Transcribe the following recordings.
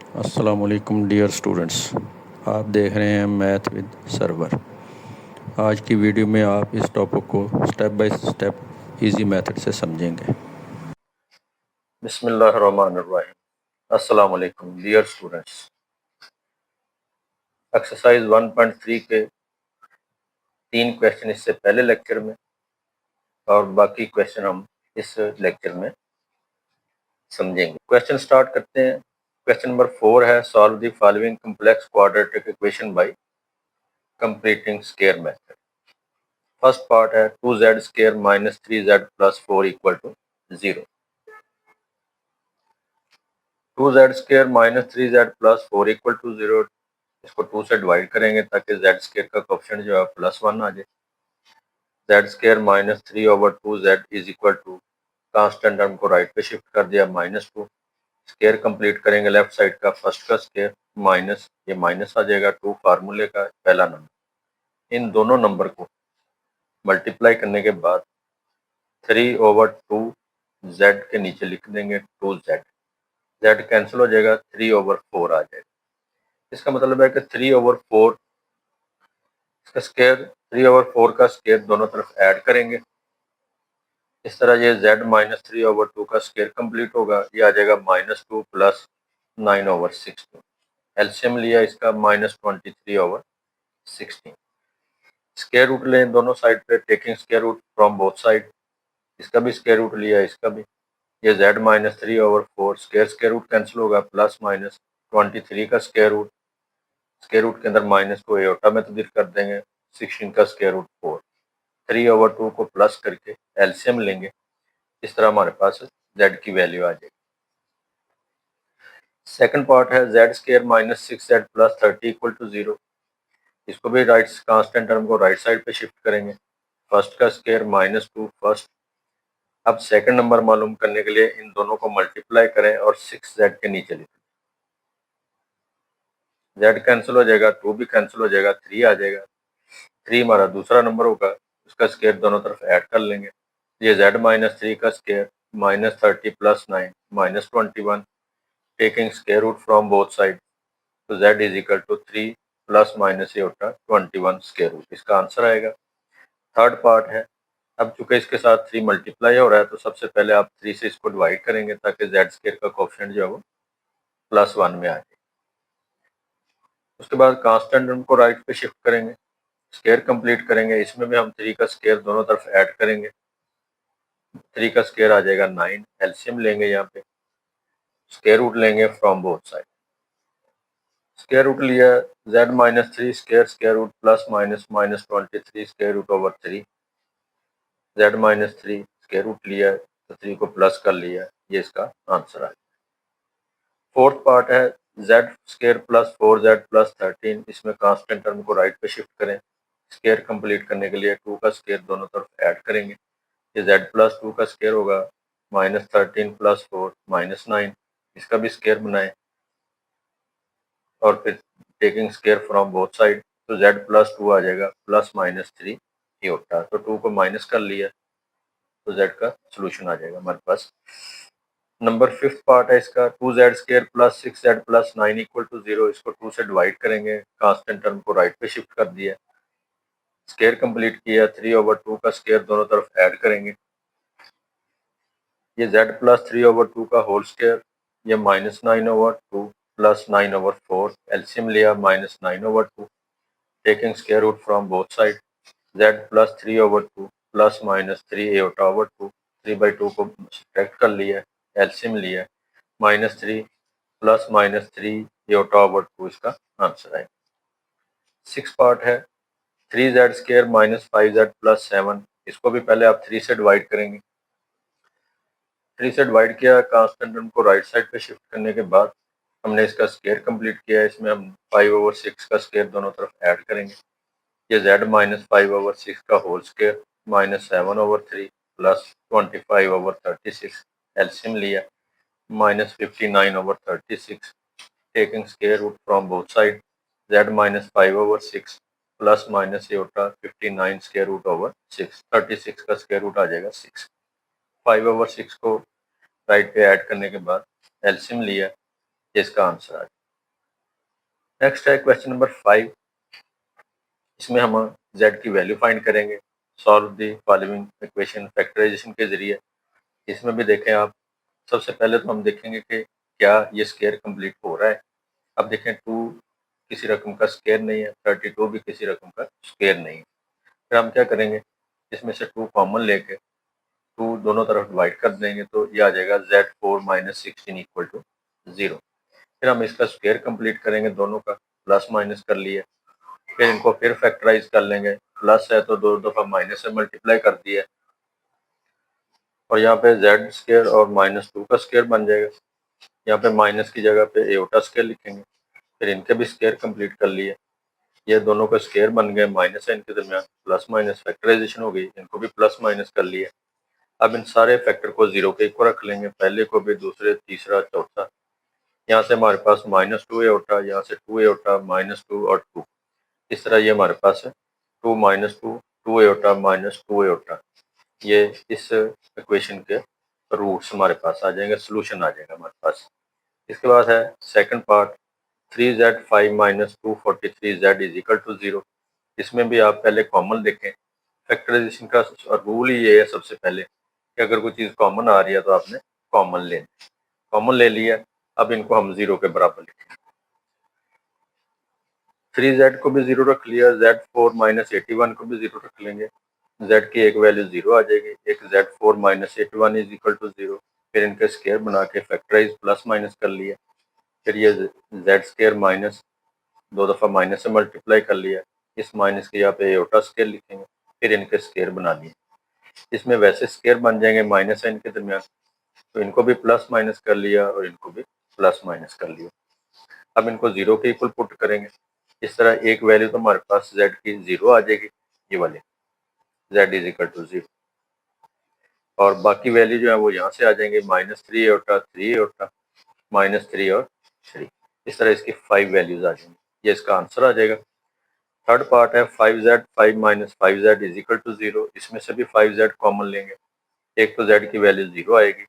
अस्सलाम वालेकुम dear students, आप देख रहे हैं मैथ विद सर्वर। आज की वीडियो में आप इस टॉपिक को step by step easy method से समझेंगे। बिस्मिल्लाहिर्रहमानिर्रहीम। अस्सलाम वालेकुम डियर स्टूडेंट्स। एक्सरसाइज 1.3 के 3 क्वेश्चन इससे पहले लेक्चर में और बाकी क्वेश्चन हम इस लेक्चर में समझेंगे। क्वेश्चन स्टार्ट करते हैं। क्वेश्चन नंबर 4 है, solve the following complex quadratic equation by completing square method. First part है 2z square minus 3z plus 4 equal to 0। 2z square minus 3z plus 4 equal to 0, इसको 2 से divide करेंगे ताकि z square का coefficient जो है +1 आ जाए। z square minus 3/2z is equal to, constant term को राइट पे शिफ्ट कर दिया -2। स्क्वायर कंप्लीट करेंगे लेफ्ट साइड का, फर्स्ट का स्क्वायर माइनस, ये माइनस आ जाएगा 2 फार्मूले का पहला नंबर। इन दोनों नंबर को मल्टीप्लाई करने के बाद 3/2 z के नीचे लिख देंगे 2z, z कैंसिल हो जाएगा, 3/4 आ जाएगा। इसका मतलब है कि 3/4 इसका स्क्वायर, 3/4 का स्क्वायर दोनों तरफ ऐड करेंगे। इस तरह ये z माइनस 3/2 का स्क्वायर कंप्लीट होगा, ये आ जाएगा -2 प्लस 9/16। एलसीएम लिया इसका -23/16। स्क्वायर रूट लें दोनों साइड पे, taking square root from both side. इसका भी स्क्वायर रूट लिया, इसका भी। ये z minus 3/4 square root cancel होगा, प्लस माइनस 23 का स्क्वायर रूट के अंदर माइनस को एओटा में तब्दील कर देंगे, 16 का स्क्वायर रूट 4। 3/2 को प्लस करके एलसीएम लेंगे, इस तरह हमारे पास z की वैल्यू आ जाएगी। सेकंड पार्ट है z square minus 6z plus 30 equal to 0। इसको भी राइट कांस्टेंट टर्म को राइट साइड पे शिफ्ट करेंगे। फर्स्ट का स्क्वायर -2 फर्स्ट। अब सेकंड नंबर मालूम करने के लिए इन दोनों को मल्टीप्लाई करें और 6z के नीचे लिखें। z कैंसिल हो जाएगा, 2 भी कैंसिल हो जाएगा, 3 आ जाएगा। 3 हमारा दूसरा नंबर होगा, उसका स्क्वायर दोनों तरफ ऐड कर लेंगे। ये z माइनस 3 का square -30 plus 9 -21, taking square root from both side, तो z is equal to 3 plus minus ये होता 21 स्क्वायर रूट, इसका आंसर आएगा। थर्ड पार्ट है, अब चूंकि इसके साथ 3 मल्टीप्लाई हो रहा है तो सबसे पहले आप 3 से इसको डिवाइड करेंगे ताकि z स्क्वायर का कोएफिशिएंट जो है वो +1 में आ जाए। उसके बाद कांस्टेंट टर्म को राइट पे शिफ्ट करेंगे, स्क्वायर कंप्लीट करेंगे। इसमें भी हम 3 का स्क्वायर दोनों तरफ ऐड करेंगे, 3 का स्क्वायर आ जाएगा 9। एलसीएम लेंगे, यहाँ पे स्क्वायर रूट लेंगे from both side. Square root लिया z minus 3 square root plus minus -23 square root over 3। z minus 3 square root लिया तो 3 को प्लस कर लिया, ये इसका आंसर आ गया। फोर्थ पार्ट है z square plus 4z plus 13। इसमें कांस्टेंट टर्म को राइट पे शिफ्ट करें। स्क्वायर कंप्लीट करने के लिए 2 का स्क्वायर दोनों तरफ ऐड करेंगे। ये z प्लस 2 का स्क्वायर होगा, -13 प्लस 4 -9, इसका भी स्क्वायर बनाएं और फिर taking square from both side, तो z प्लस 2 आ जाएगा, प्लस -3 ये होता है, तो 2 को माइनस कर लिया तो z का सोल्यूशन आ जाएगा हमारे पास। नंबर 5th पार्ट है इसका, 2z square plus 6z plus 9 equal to 0। इसको 2 से डिवाइड करेंगे, कांस्टेंट टर्म को राइट पे शिफ्ट कर दिया, स्क्वायर कंप्लीट किया, 3/2 का स्क्वायर दोनों तरफ ऐड करेंगे। ये z प्लस 3/2 का होल स्क्वायर, ये -9/2 प्लस 9/4, एलसीएम लिया -9/2, taking square root from both side, z plus 3/2 plus -3 एओटा/2, 3/2 को सब्ट्रैक्ट कर लिया, एलसीएम लिया -3 प्लस -3 एओटा/2, इसका आंसर है। 6 पार्ट है 3z square minus 5z plus 7। इसको भी पहले आप 3 से डिवाइड करेंगे। 3 से डिवाइड किया, कांस्टेंट टर्म को राइट साइड पे शिफ्ट करने के बाद हमने इसका स्क्वायर कंप्लीट किया। इसमें हम 5/6 का स्क्वायर दोनों तरफ ऐड करेंगे। ये z माइनस 5/6 का होल स्क्वायर -7/3 प्लस 25/36, एलसीएम लिया -59/36, taking square root from both side, z minus 5/6 plus minus ये होता 59 स्क्वायर रूट ओवर 6, 36 का स्क्वायर रूट आ जाएगा 6। 5/6 को राइट पे ऐड करने के बाद एलसीएम लिया, इसका आंसर आ जाएगा। नेक्स्ट है क्वेश्चन नंबर 5। इसमें हम z की वैल्यू फाइंड करेंगे। Solve the following equation factorization के जरिए। इसमें भी देखें आप, सबसे पहले तो हम देखेंगे कि क्या ये स्केयर कंप्लीट हो रहा है। अब देखें 2 किसी रकम का स्केयर नहीं है, 32 भी किसी रकम का स्केयर नहीं है। फिर हम क्या करेंगे, इसमें से 2 कॉमन लेके 2 दोनों तरफ डिवाइड कर देंगे तो ये आ जाएगा z4 - 16 इक्वल टू 0। फिर हम इसका स्क्वायर कंप्लीट करेंगे, दोनों का प्लस माइनस कर लिया। फिर इनको फिर फैक्टराइज कर लेंगे, प्लस है तो 2 दफ़ा माइनस से मल्टीप्लाई कर दिया और यहाँ पे z स्क्वायर और -2 का स्क्वायर बन जाएगा। यहाँ पे माइनस की जगह पे एओटा स्क्वायर लिखेंगे। फिर इनके भी स्क्वायर कंप्लीट कर लिए, ये दोनों का स्क्वायर बन गए, माइनस है इनके दरमियान, प्लस माइनस फैक्टराइजेशन हो गई, इनको भी प्लस माइनस कर लिया। अब इन सारे फैक्टर को 0 के इक्वल रख लेंगे, पहले को भी, दूसरे, तीसरा, चौथा। यहाँ से हमारे पास -2 एओटा, यहाँ से 2 एओटा, -2 और 2। इस तरह ये हमारे पास है 2 - 2, 2 एओटा -2 एओटा। ये इस इक्वेशन के रूट्स हमारे पास आ जाएंगे, सोल्यूशन आ जाएगा हमारे पास। इसके बाद है second part, 3z5 - 243z is equal to 0। इसमें भी आप पहले कॉमन देखें। फैक्टराइजेशन का रूल ही ये है सबसे पहले कि अगर कोई चीज़ कॉमन आ रही है तो आपने कॉमन लेना। कॉमन ले लिया, अब इनको हम 0 के बराबर लिखें। 3z को भी 0 रख लिया, z4 - 81 को भी 0 रख लेंगे। z की एक वैल्यू 0 आ जाएगी, एक z4 - 81 इज इक्वल टू 0। फिर इनके स्क्वायर बना के फैक्टराइज प्लस माइनस कर लिया। फिर ये z स्क्वायर माइनस 2 दफ़ा माइनस से मल्टीप्लाई कर लिया, इस माइनस के यहाँ पे एओटा स्क्वायर लिखेंगे। फिर इनके स्क्वायर बना लिए, इसमें वैसे स्क्वायर बन जाएंगे, माइनस है इनके दरमियान, तो इनको भी प्लस माइनस कर लिया और इनको भी प्लस माइनस कर लिया। अब इनको 0 के इक्वल पुट करेंगे। इस तरह एक वैल्यू तो हमारे पास z की 0 आ जाएगी, ये वाली z इज इक्वल टू 0, और बाकी वैल्यू जो है वो यहाँ से आ जाएंगे, -3 एओटा, 3 एओटा, -3 और 3। इस तरह इसकी 5 वैल्यूज आ जाएंगी, ये इसका आंसर आ जाएगा। थर्ड पार्ट है 5z5 - 5z is equal to 0। इसमें से भी 5z कॉमन लेंगे, एक तो z की वैल्यू 0 आएगी,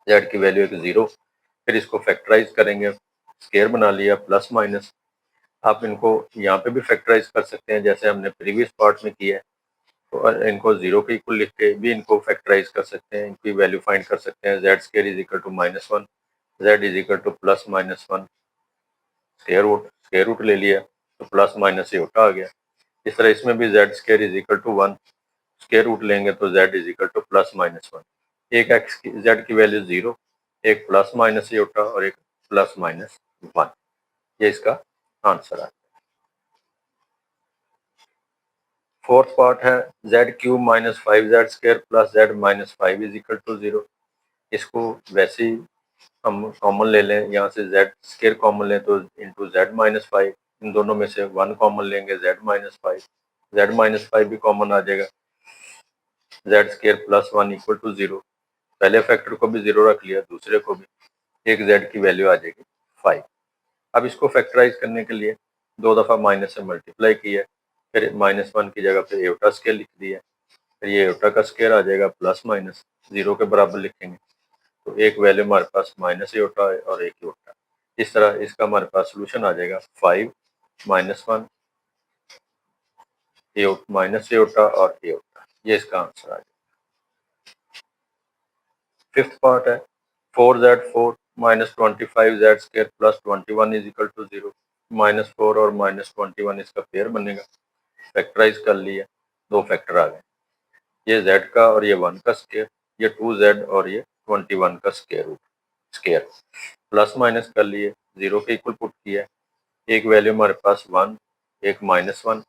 z की वैल्यू एक 0। फिर इसको फैक्टराइज करेंगे, स्क्वायर बना लिया, प्लस माइनस। आप इनको यहाँ पे भी फैक्टराइज कर सकते हैं जैसे हमने प्रीवियस पार्ट में किया है, तो इनको 0 के इक्वल लिख के भी इनको फैक्टराइज कर सकते हैं, इनकी वैल्यू फाइंड कर सकते हैं। z square is equal to -1, z is equal to plus -1, square root ले लिया तो प्लस माइनस से उठा आ गया। इस तरह इसमें भी z square is equal to 1, square root लेंगे तो z is equal to plus -1। एक x की z की वैल्यू 0, एक प्लस माइनस से उठा और एक प्लस -1। ये इसका आंसर है। फोर्थ पार्ट है z³ - 5z² plus z - 5 is equal to 0। इसको वैसे ही हम कॉमन ले लें, यहाँ से z स्क्वायर कॉमन लें तो इंटू z - 5, इन दोनों में से 1 कॉमन लेंगे, z - 5, z - 5 भी कॉमन आ जाएगा, z square plus 1 equal to 0। पहले फैक्टर को भी 0 रख लिया, दूसरे को भी, एक z की वैल्यू आ जाएगी 5। अब इसको फैक्टराइज करने के लिए 2 दफ़ा माइनस से मल्टीप्लाई किया, फिर -1 की जगह पे एओटा स्क्वायर लिख दिया। फिर ये एओटा का स्क्वायर आ जाएगा, प्लस माइनस 0 के बराबर लिखेंगे, तो एक वैल्यू हमारे पास माइनस एओटा है और एक एओटा। इस तरह इसका हमारे पास सोल्यूशन आ जाएगा 5 -1 माइनस एओटा और एओटा। ये इसका आंसर आ जाएगा। फिफ्थ पार्ट है 4z4 - 25z² plus 21 is equal to 0। -4 और -21 इसका पेयर बनेगा, फैक्टराइज कर लिया, 2 फैक्टर आ गए, ये z का और ये 1 का स्क्वायर, ये 2z और ये 21 का square root, square plus minus कर लिए, 0 के इक्वल पुट किया। एक वैल्यू हमारे पास 1, एक -1,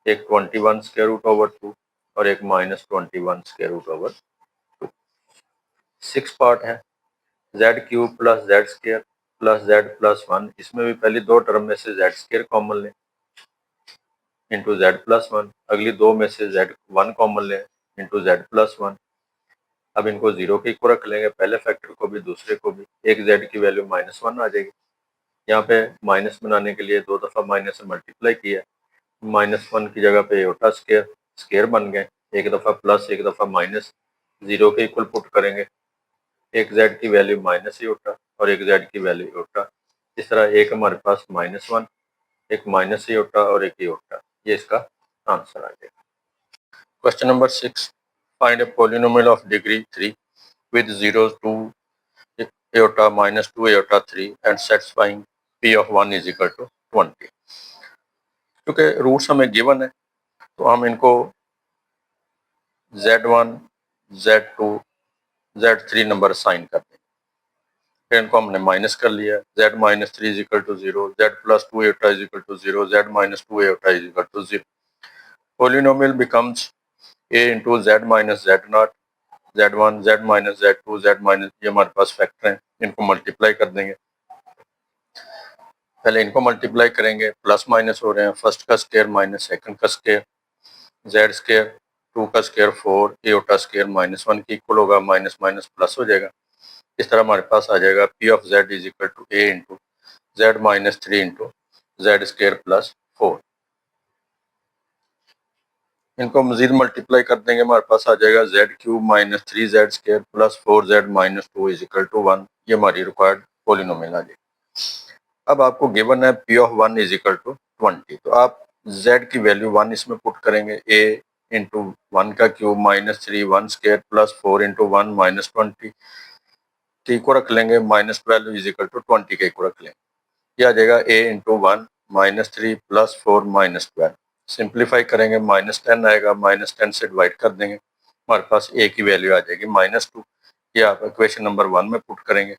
एक 21 स्क्वायर रूट ओवर 2 और एक -21 स्क्वायर रूट ओवर 2। 6 पार्ट है z³ plus z² plus z plus 1। इसमें भी पहली 2 टर्म में से z स्क्वायर कॉमन लें इंटू z प्लस 1, अगली 2 में से z1 कॉमन लें इंटू z प्लस 1। अब इनको 0 के इक्वल रख लेंगे, पहले फैक्टर को भी दूसरे को भी, एक z की वैल्यू -1 आ जाएगी। यहाँ पे माइनस बनाने के लिए 2 दफ़ा माइनस से मल्टीप्लाई किया, -1 की जगह पे एओटा स्क्वायर, स्क्वायर बन गए, एक दफ़ा प्लस एक दफ़ा माइनस, 0 के इक्वल पुट करेंगे, एक z की वैल्यू माइनस एओटा और एक z की वैल्यू एओटा। इस तरह एक हमारे पास -1, एक माइनस एटा और एक एटा, ये इसका आंसर आ जाएगा। Question number 6, find a polynomial of degree 3 with 0 2 Etah -2 Etah 3 and satisfying p of 1 is equal to 20। क्योंकि रूट्स हमें गिवन है तो हम इनको Z1, Z2, Z3 number assign कर देंगे। फिर इनको हमने माइनस कर लिया, Z -3 is equal to 0, Z +2 एटा इज इक्वल टू 0, Z -2 एटा is equal to 0। Polynomial becomes a into Z minus Z0, Z1, Z minus Z2, Z minus, ये हमारे पास फैक्टर हैं, इनको मल्टीप्लाई कर देंगे। पहले इनको मल्टीप्लाई करेंगे, प्लस माइनस हो रहे हैं, फर्स्ट का स्क्वायर माइनस सेकंड का स्क्वायर, Z स्क्वायर 2 का स्क्वायर 4, एटा स्क्वायर -1 के इक्वल होगा, माइनस माइनस प्लस हो जाएगा। इस तरह हमारे पास आ जाएगा P of Z is equal to A into Z -3 into Z square plus 4। इनको मजीद मल्टीप्लाई कर देंगे, हमारे पास आ जाएगा Z³ -3Z square plus 4Z -2 is equal to 1। ये हमारी रिक्वायर्ड पॉलिनोमियल आ जाएगी। अब आपको गिवन है P of 1 is equal to 20, तो आप Z की वैल्यू 1 इसमें पुट करेंगे, A इंटू 1 का क्यूब -3 1 स्क्वायर प्लस 4 इंटू 1 -20 के इक्वल रख लेंगे, -12 इज इक्वल टू 20 के इक्वल रख लेंगे। ये आ जाएगा A इंटू 1 -3 प्लस 4 -12। सिंप्लीफाई करेंगे, -10 आएगा, -10 से डिवाइड कर देंगे, हमारे पास A की वैल्यू आ जाएगी -2। ये आप इक्वेशन नंबर 1 में पुट करेंगे।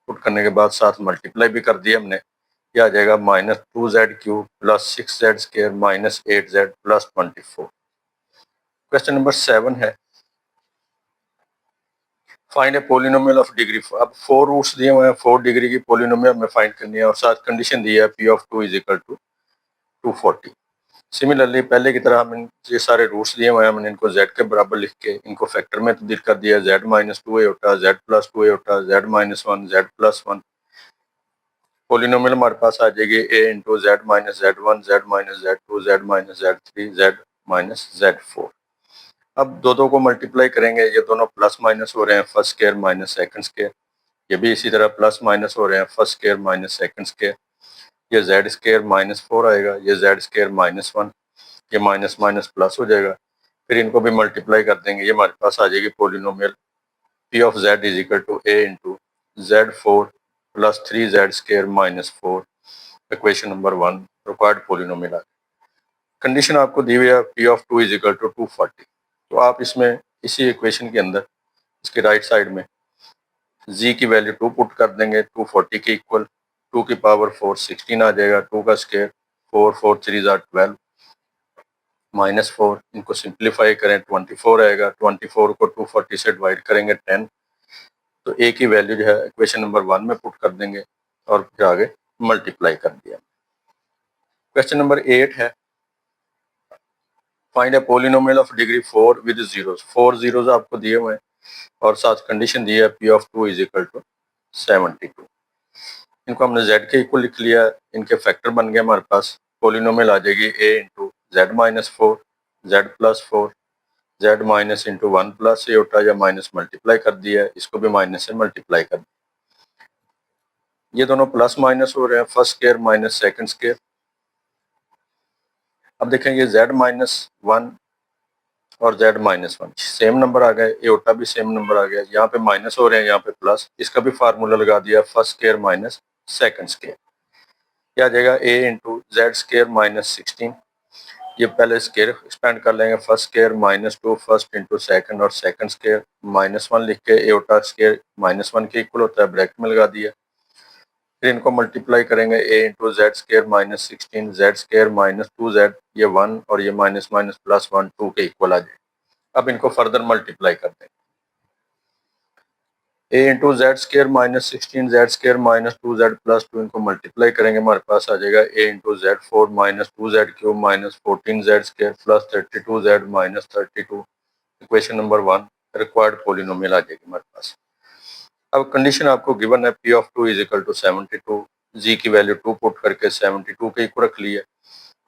पुट करने के बाद साथ मल्टीप्लाई भी कर दिया हमने, ये आ जाएगा -2Z³ plus 6Z square -8Z plus 24। Question number 7 है, find a polynomial of degree. अब 4 रूट्स दिए हुए हैं, 4 डिग्री की पॉलिनोमियल हमें फाइंड करनी है और साथ कंडीशन दी है P of 2 is equal to 240। Similarly पहले की तरह हम ये सारे रूट्स दिए हुए हैं, हमने इनको Z के बराबर लिख के इनको फैक्टर में तब्दील कर दिया, Z -2 एटा, Z +2 एटा, Z -1, Z +1। पॉलिनोमियल हमारे पास आ जाएगी A into Z -Z1, Z -Z2, Z -Z3, Z -Z4। अब दो को मल्टीप्लाई करेंगे, ये दोनों प्लस माइनस हो रहे हैं, first square minus second square. ये भी इसी तरह प्लस माइनस हो रहे हैं, first square minus second square. ये Z स्क्वायर -4 आएगा, ये Z स्क्वायर -1, ये माइनस माइनस प्लस हो जाएगा। फिर इनको भी मल्टीप्लाई कर देंगे, ये हमारे पास आ जाएगी polynomial P of Z is equal to A into Z4 plus 3Z square -4। Equation number 1 required polynomial आ गई। कंडीशन आपको दी हुई है P of 2 is equal to 240। तो आप इसमें इसी इक्वेशन के अंदर इसके राइट साइड में Z की वैल्यू 2 पुट कर देंगे, 240 के इक्वल 2 की पावर 4 16 आ जाएगा, 2 का स्क्वायर 4 4 3 12 -4। इनको सिंप्लीफाई करें, 24 आएगा, 24 को 240 से डिवाइड करेंगे 10, तो A की वैल्यू जो है इक्वेशन नंबर 1 में पुट कर देंगे और फिर आगे मल्टीप्लाई कर दिया। क्वेश्चन नंबर 8 है, find a polynomial of degree 4 with zeros. 4 zeros आपको दिए हुए हैं और साथ कंडीशन दी है P of 2 is equal to 72। इनको हमने Z के इक्वल लिख लिया, इनके फैक्टर बन गए हमारे पास। पॉलिनोमियल आ जाएगी A into Z -4, Z +4, Z minus into 1 plus iota या माइनस मल्टीप्लाई कर दिया है, इसको भी माइनस से मल्टीप्लाई कर दिया। ये दोनों प्लस माइनस हो रहे हैं, first square minus second square. अब देखें ये Z -1 और Z -1 सेम नंबर आ गए, एटा भी सेम नंबर आ गया, यहाँ पे माइनस हो रहे हैं, यहाँ पे प्लस। इसका भी फार्मूला लगा दिया, first square minus second square. क्या आ जाएगा A इंटू Z स्क्वायर -16। ये पहले स्क्वायर एक्सपेंड कर लेंगे, first square -2 first into second और सेकंड स्क्वायर -1 लिख के एटा स्क्वायर -1 के इक्वल होता है, ब्रैकेट में लगा दिया। फिर इनको मल्टीप्लाई करेंगे, A into Z square -16, Z square -2Z, ये 1 और ये माइनस माइनस प्लस 1 2 के इक्वल आ जाए। अब इनको फर्दर मल्टीप्लाई कर देंगे, A into Z square -16, Z square -2Z plus 2, इनको मल्टीप्लाई करेंगे, हमारे पास आ जाएगा A into Z4 -2Z³ -14Z square plus 32Z -32। Equation number 1 required polynomial आ जाएगी हमारे पास। अब कंडीशन आपको गिवन है P of 2 is equal to 72, Z की वैल्यू 2 पुट करके 72 के इक्वल रख लिया,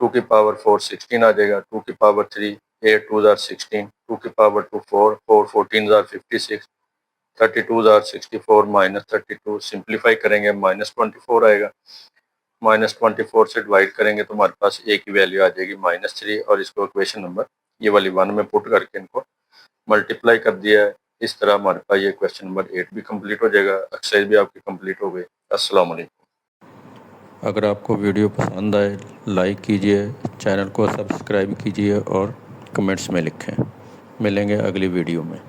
2 की पावर 4 16 आ जाएगा, 2 की पावर 3 8 2 16, 2 की पावर 2 4 4 14 56, 32 आर 64 माइनस 32 सिंप्लीफाई करेंगे -24 आएगा। -24 से डिवाइड करेंगे तो हमारे पास ए की वैल्यू आ जाएगी -3 और इसको इक्वेशन नंबर ये वाली 1 में पुट करके इनको मल्टीप्लाई कर दिया है। इस तरह हमारे पास ये क्वेश्चन नंबर 8 भी कंप्लीट हो जाएगा। एक्सरसाइज भी आपकी कंप्लीट हो गई। अस्सलाम वालेकुम। अगर आपको वीडियो पसंद आए लाइक कीजिए, चैनल को सब्सक्राइब कीजिए और कमेंट्स में लिखें। मिलेंगे अगली वीडियो में।